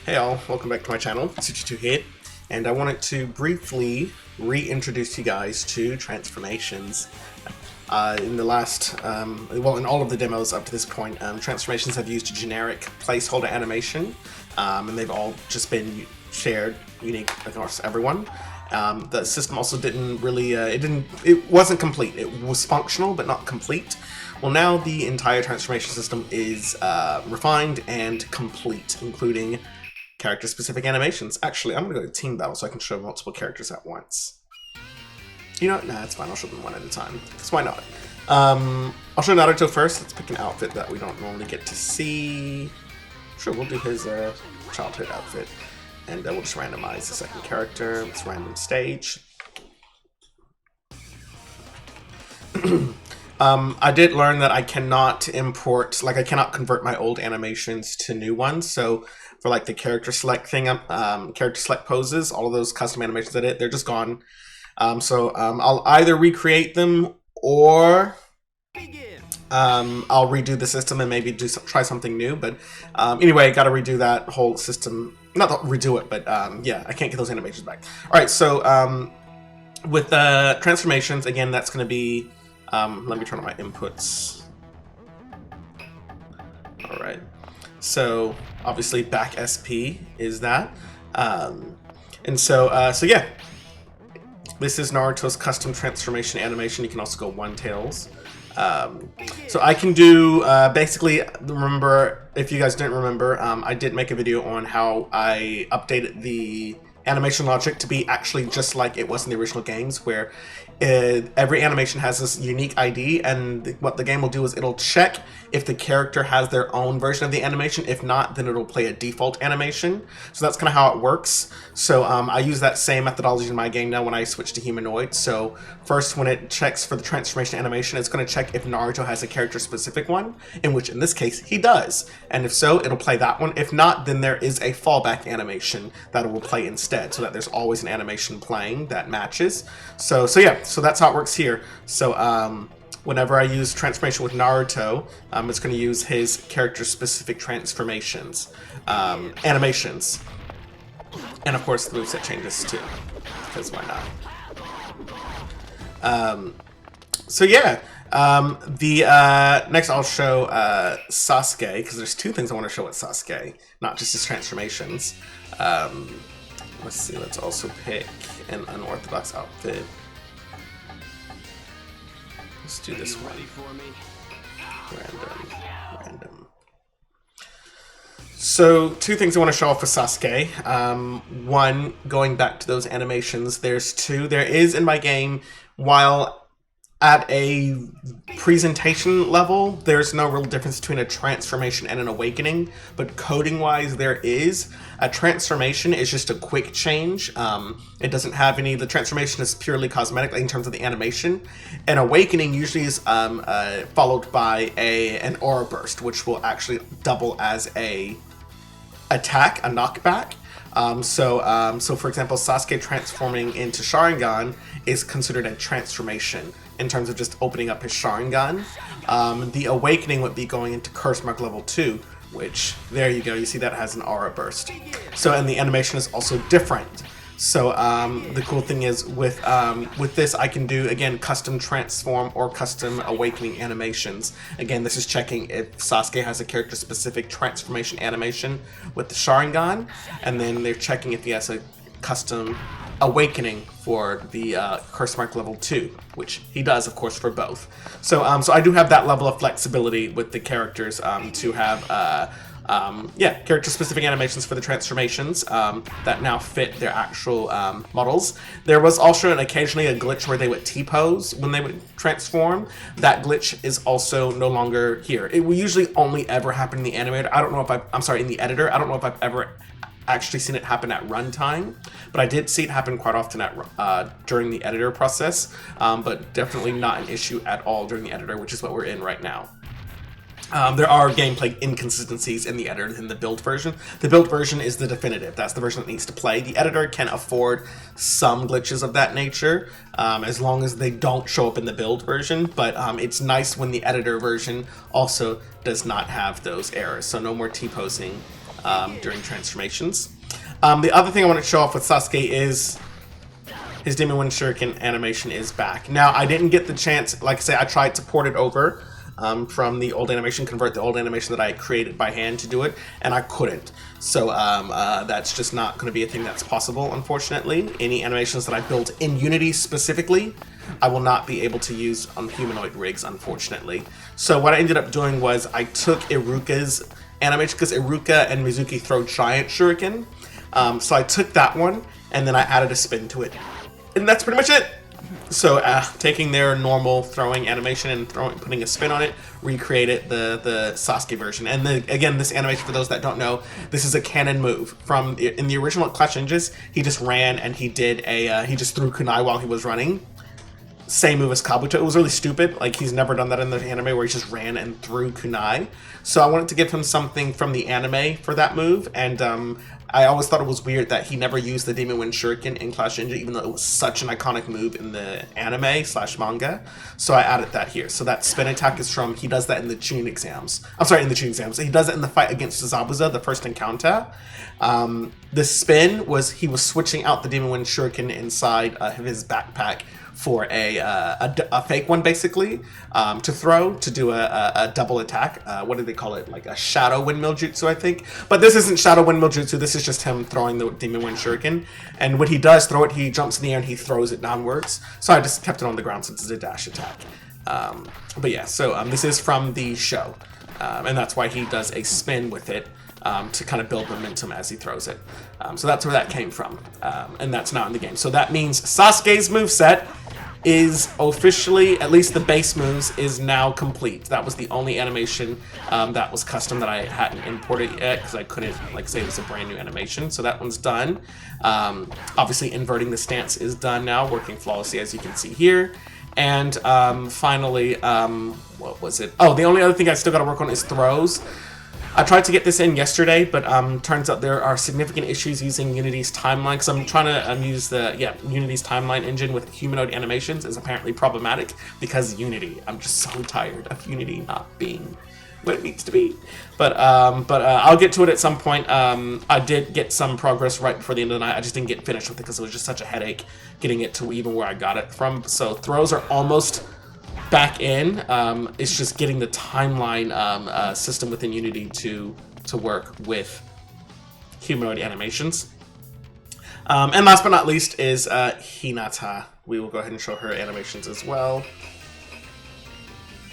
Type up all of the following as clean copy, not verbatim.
Hey all, welcome back to my channel, Itsuchi here, and I wanted to briefly reintroduce you guys to transformations. In the last, well, in all of the demos up to this point, transformations have used a generic placeholder animation, and they've all just been shared, unique across everyone. The system also didn't really, it wasn't complete. It was functional, but not complete. Well, now the entire transformation system is refined and complete, including character-specific animations. Actually, I'm going to go to Team Battle so I can show multiple characters at once. You know what? Nah, it's fine. I'll show them one at a time. Because why not? I'll show Naruto first. Let's pick an outfit that we don't normally get to see. Sure, we'll do his childhood outfit. And we'll just randomize the second character. Let's random stage. I did learn that I cannot import, like I cannot convert my old animations to new ones. So for like the character select thing, character select poses, all of those custom animations I did, they're just gone. I'll either recreate them or I'll redo the system and maybe try something new. But anyway, got to redo that whole system. Not redo it, but yeah, I can't get those animations back. All right, so with transformations, again, that's going to be, let me turn on my inputs. All right, so obviously back SP is that, and so yeah, this is Naruto's custom transformation animation. You can also go one tails. So I can do, basically, remember, if you guys didn't remember, I did make a video on how I updated the animation logic to be actually just like it was in the original games, where every animation has this unique ID, and what the game will do is it'll check if the character has their own version of the animation. If not, then it'll play a default animation. So that's kind of how it works. So I use that same methodology in my game now when I switch to humanoid. So first, when it checks for the transformation animation, it's going to check if Naruto has a character-specific one, in which in this case he does. And if so, it'll play that one. If not, then there is a fallback animation that it will play instead, so that there's always an animation playing that matches. So yeah, so that's how it works here. So whenever I use transformation with Naruto, it's going to use his character-specific transformations, animations. And of course, the moveset changes too, because why not? So yeah, next I'll show Sasuke, because there's two things I want to show with Sasuke, not just his transformations. Let's see, let's also pick an unorthodox outfit. Let's do this one. Random. So, two things I want to show off for Sasuke. One, going back to those animations, there's two. There is in my game, while at a presentation level, there's no real difference between a transformation and an awakening, but coding-wise, there is. A transformation is just a quick change. It doesn't have any, the transformation is purely cosmetic in terms of the animation. An awakening usually is followed by an aura burst, which will actually double as a attack, a knockback. So for example, Sasuke transforming into Sharingan is considered a transformation in terms of just opening up his Sharingan. The awakening would be going into Curse Mark level 2, which, there you go, you see that has an aura burst. So, and the animation is also different. So the cool thing is with this, I can do, again, custom transform or custom awakening animations. Again, this is checking if Sasuke has a character-specific transformation animation with the Sharingan, and then they're checking if he has a custom awakening for the Curse Mark level 2, which he does, of course, for both. So, so I do have that level of flexibility with the characters to have yeah, character-specific animations for the transformations that now fit their actual models. There was also occasionally a glitch where they would T-pose when they would transform. That glitch is also no longer here. It will usually only ever happen in the animator. I don't know if I'm sorry, in the editor. I don't know if I've ever actually seen it happen at runtime, but I did see it happen quite often at during the editor process, but definitely not an issue at all during the editor, which is what we're in right now. There are gameplay inconsistencies in the editor than the build version. The build version is the definitive. That's the version that needs to play. The editor can afford some glitches of that nature, as long as they don't show up in the build version, but it's nice when the editor version also does not have those errors. So no more T-posing during transformations. The other thing I want to show off with Sasuke is his Demon Wind Shuriken animation is back. Now, I didn't get the chance, like I say, I tried to port it over from the old animation, convert the old animation that I created by hand to do it, and I couldn't. So that's just not going to be a thing that's possible, unfortunately. Any animations that I built in Unity specifically, I will not be able to use on humanoid rigs, unfortunately. So what I ended up doing was I took Iruka's animation, because Iruka and Mizuki throw giant shuriken. So I took that one, and then I added a spin to it. And that's pretty much it. So taking their normal throwing animation and putting a spin on it, recreated the Sasuke version. And again, this animation, for those that don't know, this is a canon move. From in the original Clash Ninjas, he just ran and he did he just threw kunai while he was running. Same move as Kabuto. It was really stupid. Like, he's never done that in the anime where he just ran and threw kunai. So I wanted to give him something from the anime for that move, and I always thought it was weird that he never used the Demon Wind Shuriken in Clash Ninja, even though it was such an iconic move in the anime/manga. So I added that here. So that spin attack is from, he does that in the Chunin exams. I'm sorry, in the Chunin exams. He does it in the fight against Zabuza, the first encounter. The spin was, he was switching out the Demon Wind Shuriken inside of his backpack for a fake one, basically, to throw, to do a double attack. What do they call it? Like a Shadow Windmill Jutsu, I think. But this isn't Shadow Windmill Jutsu, this is just him throwing the Demon Wind Shuriken. And when he does throw it, he jumps in the air and he throws it downwards. So I just kept it on the ground since it's a dash attack. But yeah, so this is from the show. And that's why he does a spin with it. To kind of build momentum as he throws it. So that's where that came from. And that's not in the game. So that means Sasuke's moveset is officially, at least the base moves, is now complete. That was the only animation that was custom that I hadn't imported yet, because I couldn't, like, say it was a brand new animation. So that one's done. Obviously, inverting the stance is done now, working flawlessly, as you can see here. And finally, what was it? Oh, the only other thing I still got to work on is throws. I tried to get this in yesterday, but turns out there are significant issues using Unity's timeline, because I'm trying to use Unity's timeline engine with humanoid animations is apparently problematic, because Unity, I'm just so tired of Unity not being what it needs to be. But I'll get to it at some point. I did get some progress right before the end of the night. I just didn't get finished with it because it was just such a headache getting it to even where I got it from. So throws are almost back in. It's just getting the timeline system within Unity to work with humanoid animations. And last but not least is Hinata. We will go ahead and show her animations as well.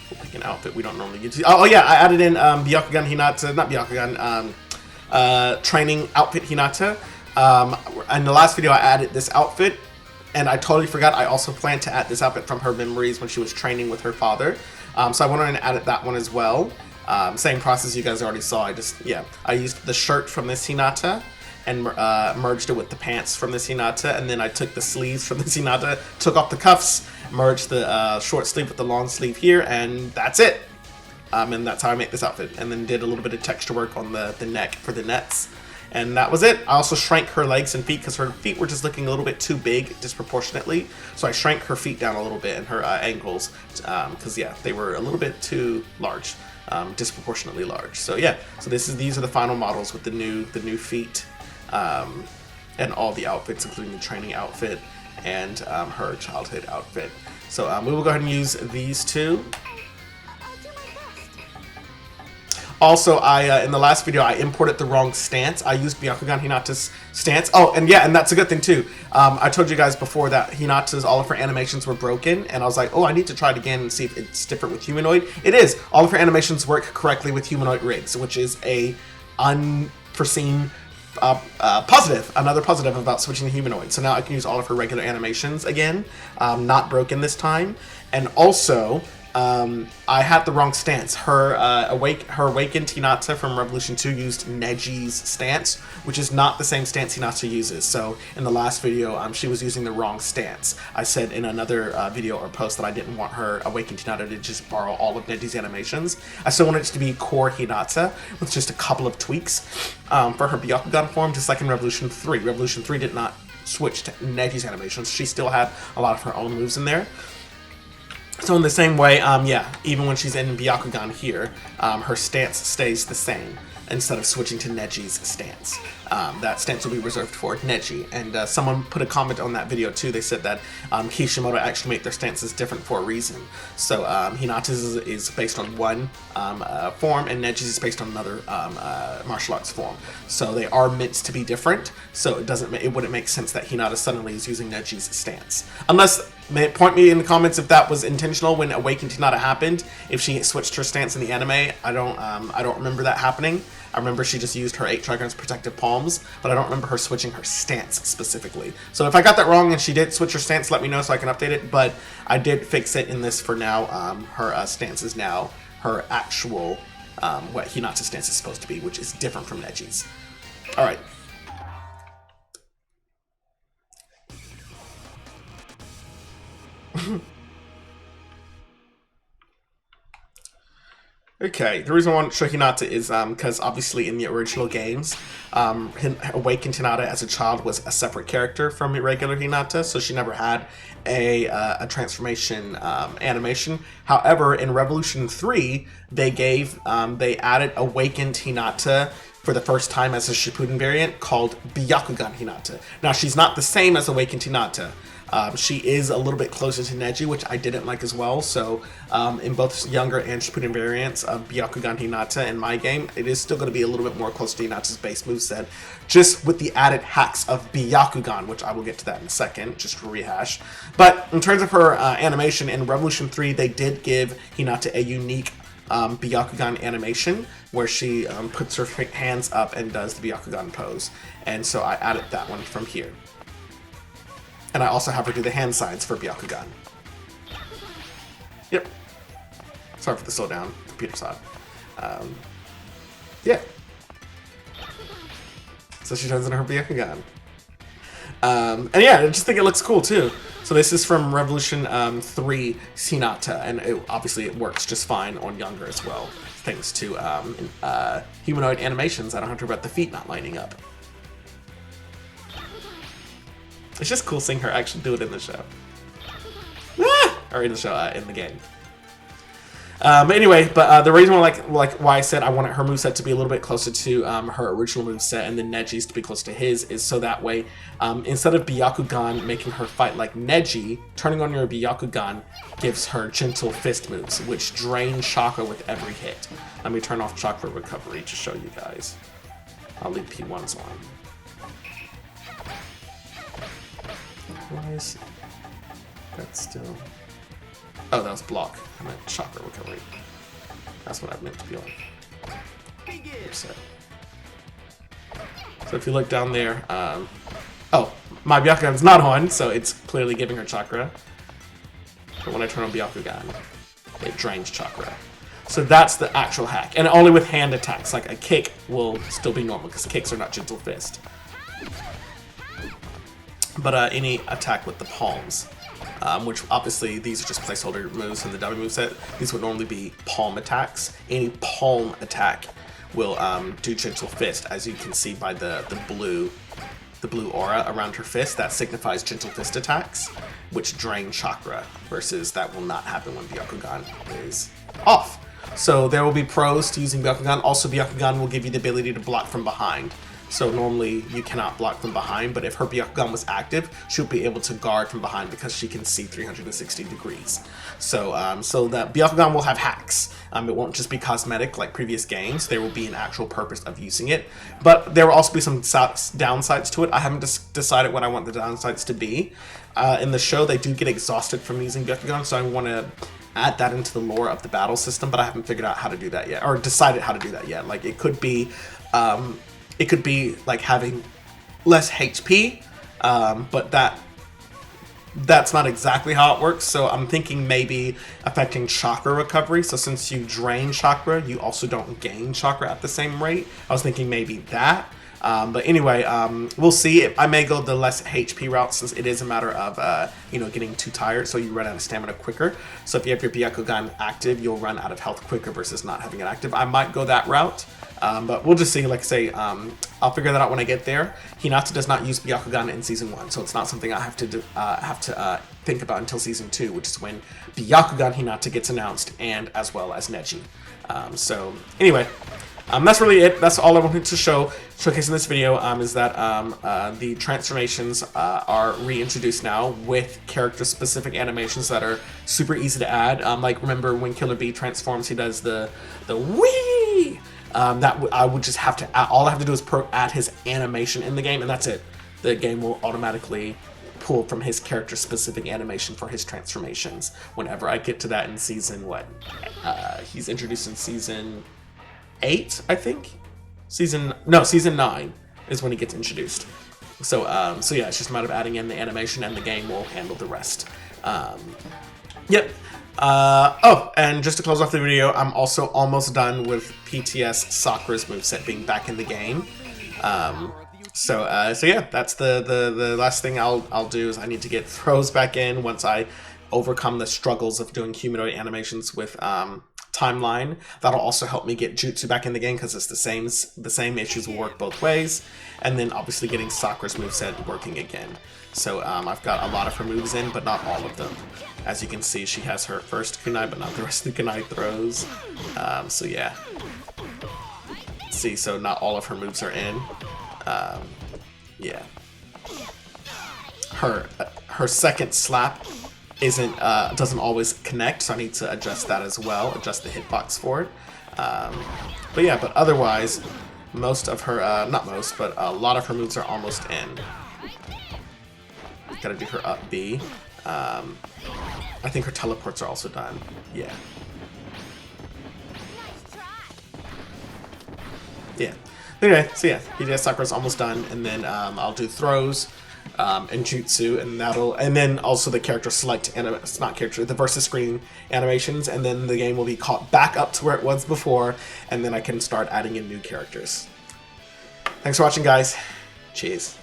We'll pick an outfit we don't normally get to. Oh yeah, I added in Byakugan Hinata, not Byakugan, training outfit Hinata. In the last video I added this outfit. And I totally forgot, I also planned to add this outfit from her memories when she was training with her father. So I went on and added that one as well. Same process you guys already saw. I used the shirt from this Hinata and merged it with the pants from this Hinata. And then I took the sleeves from this Hinata, took off the cuffs, merged the short sleeve with the long sleeve here, and that's it. And that's how I make this outfit. And then did a little bit of texture work on the neck for the nets. And that was it. I also shrank her legs and feet because her feet were just looking a little bit too big disproportionately. So I shrank her feet down a little bit and her ankles because, yeah, they were a little bit too large, disproportionately large. So, yeah, so these are the final models with the new feet and all the outfits, including the training outfit and her childhood outfit. So we will go ahead and use these two. Also, in the last video, I imported the wrong stance. I used Byakugan Hinata's stance. Oh, and yeah, and that's a good thing too. I told you guys before that Hinata's, all of her animations were broken, and I was like, oh, I need to try it again and see if it's different with humanoid. It is. All of her animations work correctly with humanoid rigs, which is a unforeseen positive. Another positive about switching to humanoid. So now I can use all of her regular animations again, not broken this time. And also, I had the wrong stance. Her awakened Hinata from Revolution 2 used Neji's stance, which is not the same stance Hinata uses. So in the last video, she was using the wrong stance. I said in another video or post that I didn't want her awakened Hinata to just borrow all of Neji's animations. I still wanted it to be core Hinata with just a couple of tweaks for her Byakugan form, just like in Revolution 3. Revolution 3 did not switch to Neji's animations. She still had a lot of her own moves in there. So in the same way, yeah, even when she's in Byakugan here, her stance stays the same. instead of switching to Neji's stance. That stance will be reserved for Neji. And someone put a comment on that video too. They said that Kishimoto actually made their stances different for a reason. So Hinata's is based on one form, and Neji's is based on another martial arts form. So they are meant to be different. So it wouldn't make sense that Hinata suddenly is using Neji's stance. Unless, point me in the comments if that was intentional when Awakened Hinata happened. If she switched her stance in the anime, I don't remember that happening. I remember she just used her 8 Trigon's protective palms, but I don't remember her switching her stance specifically. So if I got that wrong and she did switch her stance, let me know so I can update it. But I did fix it in this for now. Her stance is now her actual, what Hinata's stance is supposed to be, which is different from Neji's. All right. Okay, the reason I want to show Hinata is because obviously in the original games, Awakened Hinata as a child was a separate character from regular Hinata, so she never had a transformation animation. However, in Revolution 3, they added Awakened Hinata for the first time as a Shippuden variant called Byakugan Hinata. Now, she's not the same as Awakened Hinata. She is a little bit closer to Neji, which I didn't like as well. So in both younger and Shippuden variants of Byakugan Hinata in my game, it is still going to be a little bit more close to Hinata's base moveset, just with the added hacks of Byakugan, which I will get to that in a second, just to rehash. But in terms of her animation, in Revolution 3, they did give Hinata a unique Byakugan animation where she puts her hands up and does the Byakugan pose. And so I added that one from here. And I also have her do the hand signs for Byakugan. Yep. Sorry for the slowdown, computer side. Yeah. So she turns into her Byakugan. And yeah, I just think it looks cool too. So this is from Revolution 3 Hinata, and obviously it works just fine on younger as well, thanks to humanoid animations. I don't have to worry about the feet not lining up. It's just cool seeing her actually do it in the show. Or in the show, in the game. Anyway, the reason why I said I wanted her moveset to be a little bit closer to her original moveset and then Neji's to be close to his is so that way, instead of Byakugan making her fight like Neji, turning on your Byakugan gives her gentle fist moves, which drain chakra with every hit. Let me turn off chakra recovery to show you guys. I'll leave P1s on. Why is that still... Oh, that was block. I meant chakra recovery. That's what I meant to be on. Reset. So if you look down there, oh, my Byakugan's not on, so it's clearly giving her chakra. But when I turn on Byakugan, it drains chakra. So that's the actual hack. And only with hand attacks, like a kick will still be normal, because kicks are not gentle fist. But any attack with the palms, which obviously these are just placeholder moves in the W moveset. These would normally be palm attacks. Any palm attack will do gentle fist, as you can see by the blue aura around her fist. That signifies gentle fist attacks, which drain chakra, versus that will not happen when Byakugan is off. So there will be pros to using Byakugan. Also, Byakugan will give you the ability to block from behind. So normally you cannot block from behind, but if her Byakugan was active, she'll be able to guard from behind because she can see 360 degrees. So so that Byakugan will have hacks. It won't just be cosmetic like previous games. There will be an actual purpose of using it. But there will also be some downsides to it. I haven't decided what I want the downsides to be. In the show, they do get exhausted from using Byakugan, so I want to add that into the lore of the battle system, but I haven't figured out how to do that yet, or decided how to do that yet. Like, it could be like having less HP, but that's not exactly how it works. So I'm thinking maybe affecting chakra recovery. So since you drain chakra, you also don't gain chakra at the same rate. I was thinking maybe that. But anyway, we'll see. I may go the less HP route, since it is a matter of, getting too tired, so you run out of stamina quicker. So if you have your Byakugan active, you'll run out of health quicker versus not having it active. I might go that route, but we'll just see. Like I say, I'll figure that out when I get there. Hinata does not use Byakugan in Season 1, so it's not something I have to think about until Season 2, which is when Byakugan Hinata gets announced, and as well as Neji. So anyway, That's really it. That's all I wanted to showcase in this video, is that the transformations are reintroduced now with character-specific animations that are super easy to add. Like, remember when Killer Bee transforms, he does the wee! I would just have to all I have to do is add his animation in the game, and that's it. The game will automatically pull from his character-specific animation for his transformations. Whenever I get to that in season, he's introduced in season 8, I think. Season 9 is when he gets introduced. So yeah, it's just a matter of adding in the animation, and the game will handle the rest. Yep. Oh, and just to close off the video, I'm also almost done with PTS Sakura's moveset being back in the game. So yeah, that's the last thing I'll do is I need to get throws back in once I overcome the struggles of doing humanoid animations with Timeline. That'll also help me get Jutsu back in the game because it's the same issues will work both ways. And then obviously getting Sakura's moveset working again. So I've got a lot of her moves in, but not all of them. As you can see, she has her first kunai, but not the rest of the kunai throws. So yeah. See, so not all of her moves are in. Yeah. Her second slap doesn't always connect, so I need to adjust that as well, adjust the hitbox for it. But yeah, but otherwise, most of her, not most, but a lot of her moves are almost in. Gotta do her up B. I think her teleports are also done. Yeah. Yeah. Anyway, so yeah, PTS Sakura's almost done, and then I'll do throws and jutsu, and then also the character select it's not character, the versus screen animations, and then the game will be caught back up to where it was before, and then I can start adding in new characters. Thanks for watching, guys. Cheers.